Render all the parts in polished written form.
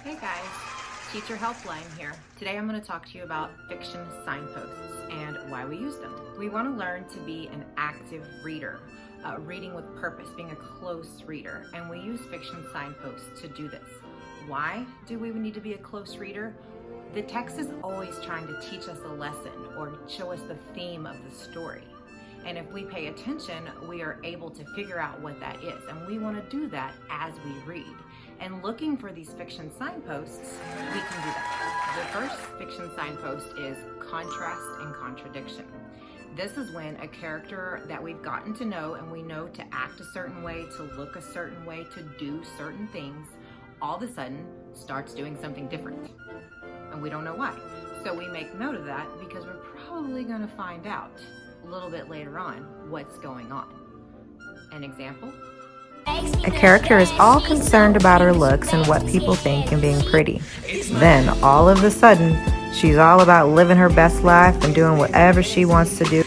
Hey guys, Teacher Helpline here. Today I'm going to talk to you about fiction signposts and why we use them. We want to learn to be an active reader, reading with purpose, being a close reader, and we use fiction signposts to do this. Why do we need to be a close reader? The text is always trying to teach us a lesson or show us the theme of the story. And if we pay attention, we are able to figure out what that is. And we want to do that as we read. And looking for these fiction signposts, we can do that. The first fiction signpost is contrast and contradiction. This is when a character that we've gotten to know and we know to act a certain way, to look a certain way, to do certain things, all of a sudden starts doing something different. And we don't know why. So we make note of that because we're probably going to find out a little bit later on what's going on. An example? A character is all concerned about her looks and what people think and being pretty. Then, all of a sudden, she's all about living her best life and doing whatever she wants to do.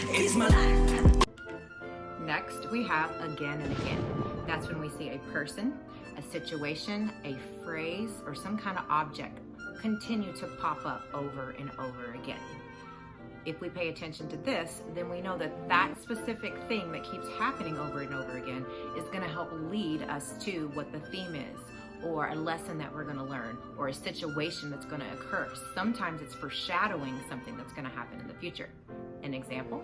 Next, we have again and again. That's when we see a person, a situation, a phrase, or some kind of object continue to pop up over and over again. If we pay attention to this, then we know that that specific thing that keeps happening over and over again is going to help lead us to what the theme is, or a lesson that we're going to learn, or a situation that's going to occur. Sometimes it's foreshadowing something that's going to happen in the future. An example?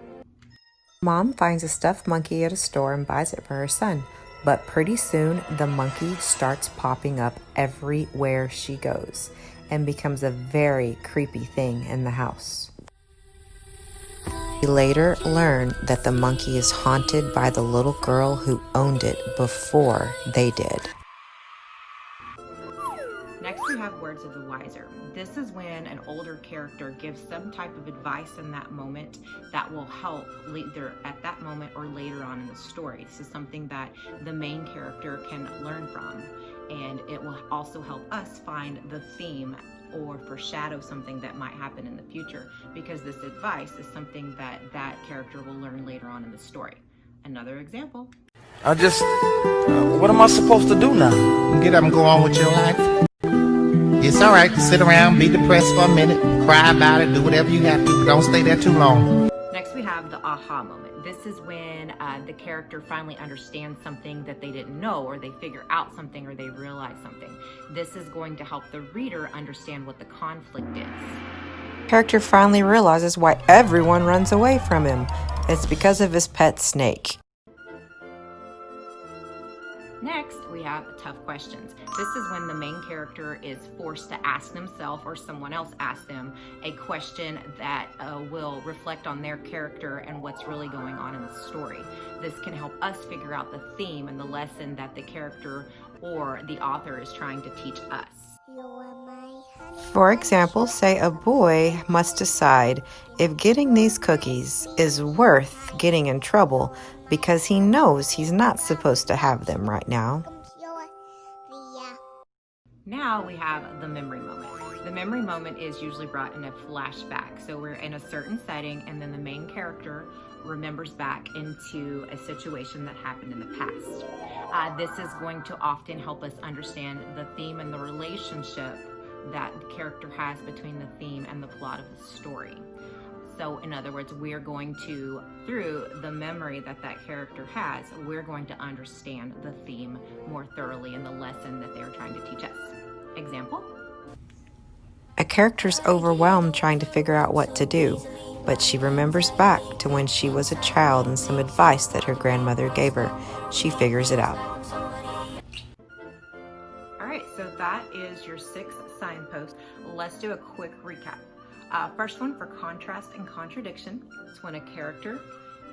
Mom finds a stuffed monkey at a store and buys it for her son. But pretty soon, the monkey starts popping up everywhere she goes and becomes a very creepy thing in the house. We later learn that the monkey is haunted by the little girl who owned it before they did. Next, we have words of the wiser. This is when an older character gives some type of advice in that moment that will help either at that moment or later on in the story. This is something that the main character can learn from, and it will also help us find the theme or foreshadow something that might happen in the future, because this advice is something that that character will learn later on in the story. Another example. What am I supposed to do now? Get up and go on with your life. It's all right to sit around, be depressed for a minute, cry about it, do whatever you have to, but don't stay there too long. Next, we have the aha moment. This is when the character finally understands something that they didn't know, or they figure out something, or they realize something. This is going to help the reader understand what the conflict is. Character finally realizes why everyone runs away from him. It's because of his pet snake. Next, we have tough questions. This is when the main character is forced to ask themselves or someone else asks them a question that will reflect on their character and what's really going on in the story. This can help us figure out the theme and the lesson that the character or the author is trying to teach us. For example, say a boy must decide if getting these cookies is worth getting in trouble because he knows he's not supposed to have them right now. Now we have the memory moment. The memory moment is usually brought in a flashback. So we're in a certain setting and then the main character remembers back into a situation that happened in the past. This is going to often help us understand the theme and the relationship that the character has between the theme and the plot of the story. So in other words, we're going to, through the memory that that character has, we're going to understand the theme more thoroughly and the lesson that they're trying to teach us. Example? A character's overwhelmed trying to figure out what to do, but she remembers back to when she was a child and some advice that her grandmother gave her. She figures it out. All right, so that is your 6 signposts. Let's do a quick recap. First one, for contrast and contradiction. It's when a character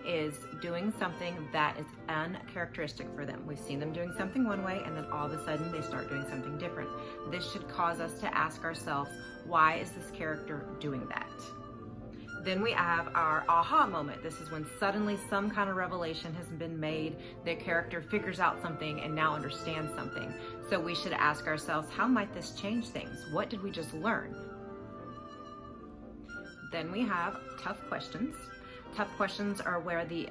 is doing something that is uncharacteristic for them. We've seen them doing something one way and then all of a sudden they start doing something different. This should cause us to ask ourselves, why is this character doing that? Then we have our aha moment. This is when suddenly some kind of revelation has been made. The character figures out something and now understands something. So we should ask ourselves, how might this change things? What did we just learn? Then we have tough questions. Tough questions are where the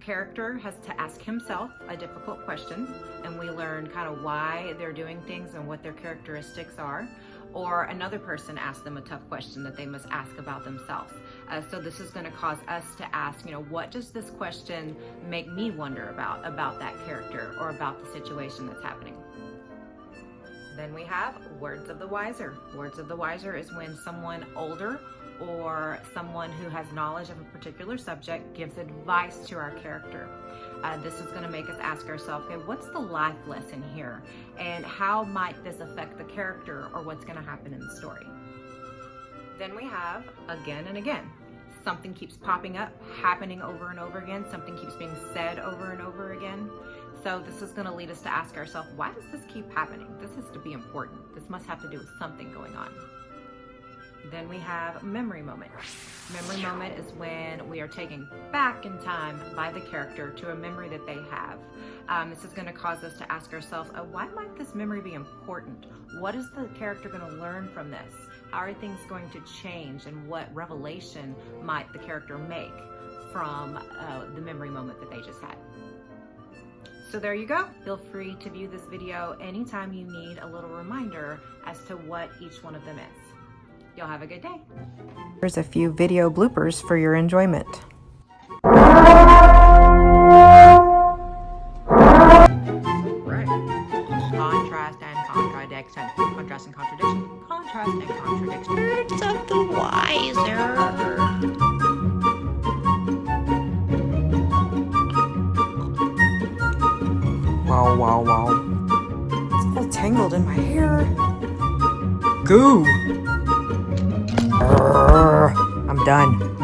character has to ask himself a difficult question, and we learn kind of why they're doing things and what their characteristics are. Or another person asks them a tough question that they must ask about themselves. So this is going to cause us to ask, what does this question make me wonder about that character or about the situation that's happening? Then we have words of the wiser. Words of the wiser is when someone older or someone who has knowledge of a particular subject gives advice to our character. This is going to make us ask ourselves, okay, what's the life lesson here? And how might this affect the character or what's going to happen in the story? Then we have again and again. Something keeps popping up, happening over and over again. Something keeps being said over and over again. So this is going to lead us to ask ourselves, why does this keep happening? This has to be important. This must have to do with something going on. Then we have memory moment. Memory moment is when we are taken back in time by the character to a memory that they have. This is going to cause us to ask ourselves, why might this memory be important? What is the character going to learn from this? How are things going to change, and what revelation might the character make from the memory moment that they just had? So there you go. Feel free to view this video anytime you need a little reminder as to what each one of them is. Y'all have a good day. Here's a few video bloopers for your enjoyment. Right. Contrast and contradiction. Contrast and contradiction. Contrast and contradiction. Words of the wiser. Wow, wow, wow. It's all tangled in my hair. Goo! I'm done.